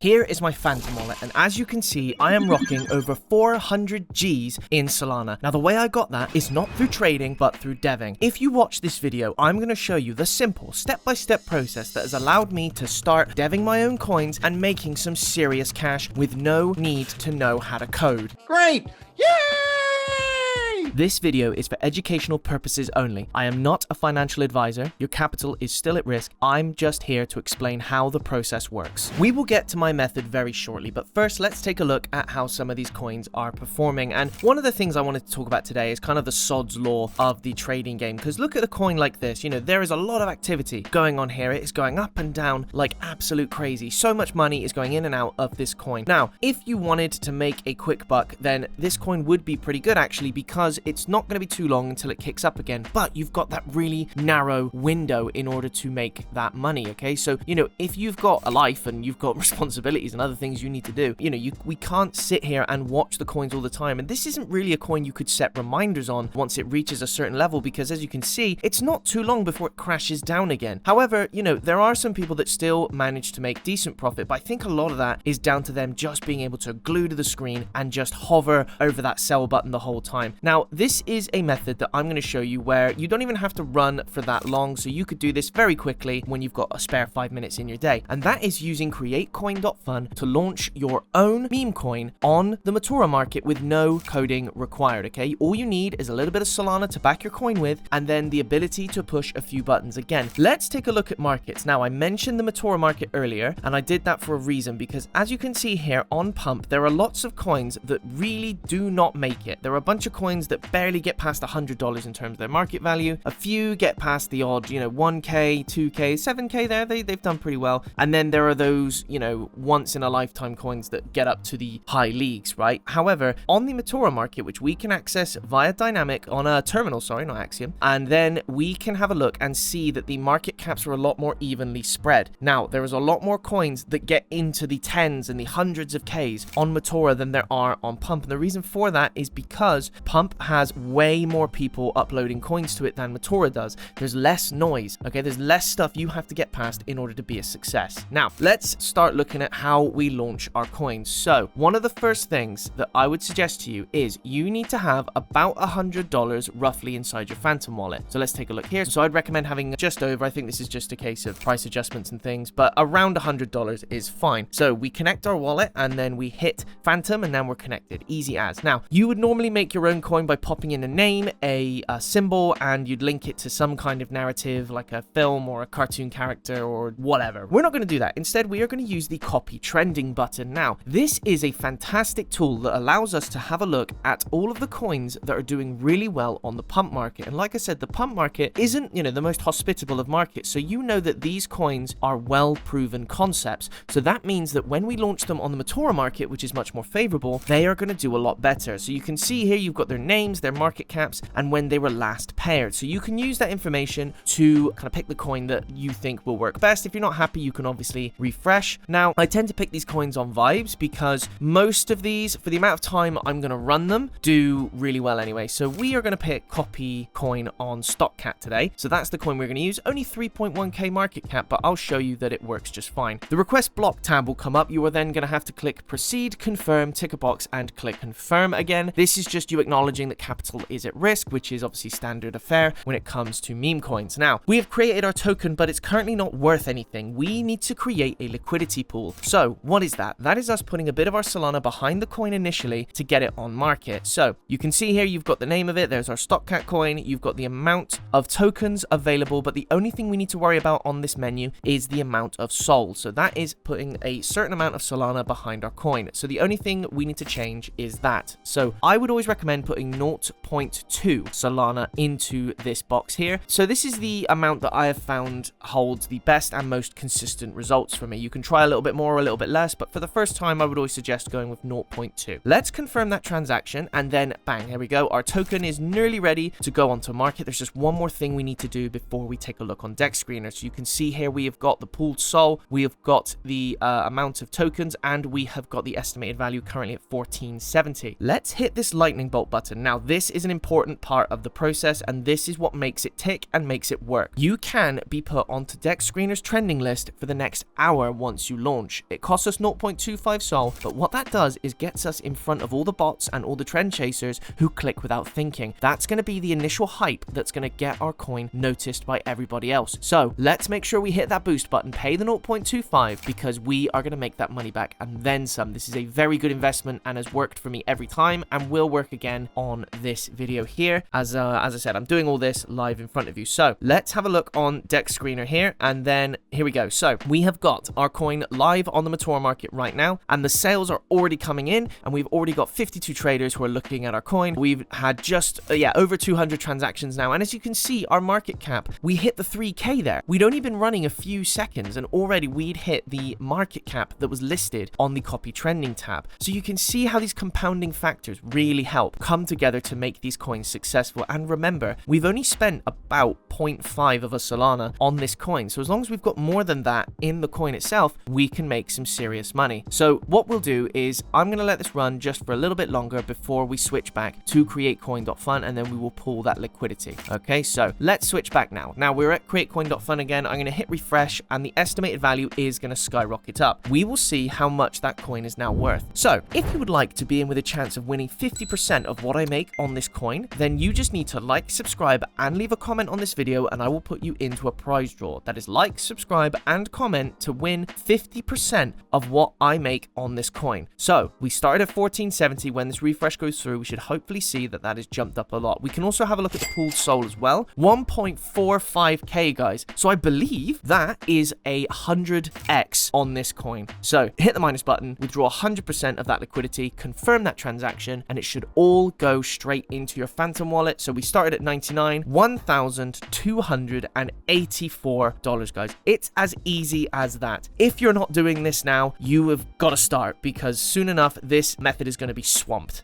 Here is my Phantom wallet, and as you can see, I am rocking over 400 Gs in Solana. Now, the way I got that is not through trading, but through deving. If you watch this video, I'm going to show you the simple, step-by-step process that has allowed me to start deving my own coins and making some serious cash with no need to know how to code. Great! Yay! This video is for educational purposes only. I am not a financial advisor. Your capital is still at risk. I'm just here to explain how the process works. We will get to my method very shortly, but first let's take a look at how some of these coins are performing. And one of the things I wanted to talk about today is kind of the sod's law of the trading game, because look at a coin like this. You know, there is a lot of activity going on here. It is going up and down like absolute crazy. So much money is going in and out of this coin. Now, if you wanted to make a quick buck, then this coin would be pretty good actually, because it's not going to be too long until it kicks up again, but you've got that really narrow window in order to make that money. Okay, so you know, if you've got a life and you've got responsibilities and other things you need to do, you know, we can't sit here and watch the coins all the time. And this isn't really a coin you could set reminders on once it reaches a certain level, because as you can see, it's not too long before it crashes down again. However, you know, there are some people that still manage to make decent profit, but I think a lot of that is down to them just being able to glue to the screen and just hover over that sell button the whole time. Now, this is a method that I'm going to show you where you don't even have to run for that long, so you could do this very quickly when you've got a spare 5 minutes in your day, and that is using createcoin.fun to launch your own meme coin on the Matura market with no coding required. Okay, all you need is a little bit of Solana to back your coin with, and then the ability to push a few buttons. Again, let's take a look at markets. Now, I mentioned the Matura market earlier, and I did that for a reason, because as you can see here on Pump, there are lots of coins that really do not make it. There are a bunch of coins that barely get past $100 in terms of their market value. A few get past the odd, you know, 1k, 2k, 7k there. They've done pretty well. And then there are those, you know, once in a lifetime coins that get up to the high leagues, right? However, on the Matura market, which we can access via Dynamic on a terminal, sorry, not Axiom, and then we can have a look and see that the market caps are a lot more evenly spread. Now, there is a lot more coins that get into the tens and the hundreds of Ks on Matura than there are on Pump. And the reason for that is because Pump has way more people uploading coins to it than Matura does. There's less noise, okay? There's less stuff you have to get past in order to be a success. Now, let's start looking at how we launch our coins. So, one of the first things that I would suggest to you is you need to have about $100 roughly inside your Phantom wallet. So let's take a look here. So I'd recommend having just over, I think this is just a case of price adjustments and things, but around $100 is fine. So we connect our wallet and then we hit Phantom and then we're connected. Easy as. Now, you would normally make your own coin by popping in a name, a symbol, and you'd link it to some kind of narrative like a film or a cartoon character or whatever. We're not going to do that. Instead, we are going to use the copy trending button. Now, this is a fantastic tool that allows us to have a look at all of the coins that are doing really well on the Pump market. And like I said, the Pump market isn't, you know, the most hospitable of markets. So you know that these coins are well-proven concepts. So that means that when we launch them on the Matura market, which is much more favorable, they are going to do a lot better. So you can see here, you've got their names, their market caps, and when they were last paired. So you can use that information to kind of pick the coin that you think will work best. If you're not happy, you can obviously refresh. Now, I tend to pick these coins on vibes because most of these, for the amount of time I'm going to run them, do really well anyway. So we are going to pick copy coin on StockCat today. So that's the coin we're going to use. Only 3.1k market cap, but I'll show you that it works just fine. The request block tab will come up. You are then going to have to click proceed, confirm, tick a box, and click confirm again. This is just you acknowledging that capital is at risk, which is obviously standard affair when it comes to meme coins. Now, we have created our token, but it's currently not worth anything. We need to create a liquidity pool. So what is that? That is us putting a bit of our Solana behind the coin initially to get it on market. So you can see here, you've got the name of it. There's our StockCat coin. You've got the amount of tokens available, but the only thing we need to worry about on this menu is the amount of SOL. So that is putting a certain amount of Solana behind our coin. So the only thing we need to change is that. So I would always recommend putting 0.2 Solana into this box here. So this is the amount that I have found holds the best and most consistent results for me. You can try a little bit more or a little bit less, but for the first time, I would always suggest going with 0.2. Let's confirm that transaction, and then bang, here we go. Our token is nearly ready to go onto market. There's just one more thing we need to do before we take a look on Dex Screener. So you can see here, we have got the pooled SOL, we have got the amount of tokens, and we have got the estimated value currently at 1470. Let's hit this lightning bolt button. Now, Now, this is an important part of the process, and this is what makes it tick and makes it work. You can be put onto Dex Screener's trending list for the next hour once you launch. It costs us 0.25 Sol, but what that does is gets us in front of all the bots and all the trend chasers who click without thinking. That's going to be the initial hype that's going to get our coin noticed by everybody else. So let's make sure we hit that boost button, pay the 0.25, because we are going to make that money back and then some. This is a very good investment and has worked for me every time and will work again on this video here. As I said, I'm doing all this live in front of you. So let's have a look on Dex Screener here, and then here we go. So we have got our coin live on the Mator market right now, and the sales are already coming in, and we've already got 52 traders who are looking at our coin. We've had just over 200 transactions now, and as you can see, our market cap, we hit the 3K there. We'd only been running a few seconds and already we'd hit the market cap that was listed on the copy trending tab. So you can see how these compounding factors really help come together to make these coins successful. And remember, we've only spent about 0.5 of a Solana on this coin, so as long as we've got more than that in the coin itself, we can make some serious money. So what we'll do is I'm going to let this run just for a little bit longer before we switch back to createcoin.fun, and then we will pull that liquidity. Okay, so let's switch back now. Now we're at createcoin.fun again. I'm going to hit refresh, and the estimated value is going to skyrocket up. We will see how much that coin is now worth. So if you would like to be in with a chance of winning 50% of what I make on this coin, then you just need to like, subscribe, and leave a comment on this video, and I will put you into a prize draw. That is like, subscribe, and comment to win 50% of what I make on this coin. So we started at 1470. When this refresh goes through, we should hopefully see that that has jumped up a lot. We can also have a look at the pooled SOL as well. 1.45k, guys. So I believe that is a 100x on this coin. So hit the minus button, withdraw 100% of that liquidity, confirm that transaction, and it should all go straight into your Phantom wallet. So we started at 99, $1,284, guys. It's as easy as that. If you're not doing this now, you have got to start, because soon enough, this method is going to be swamped.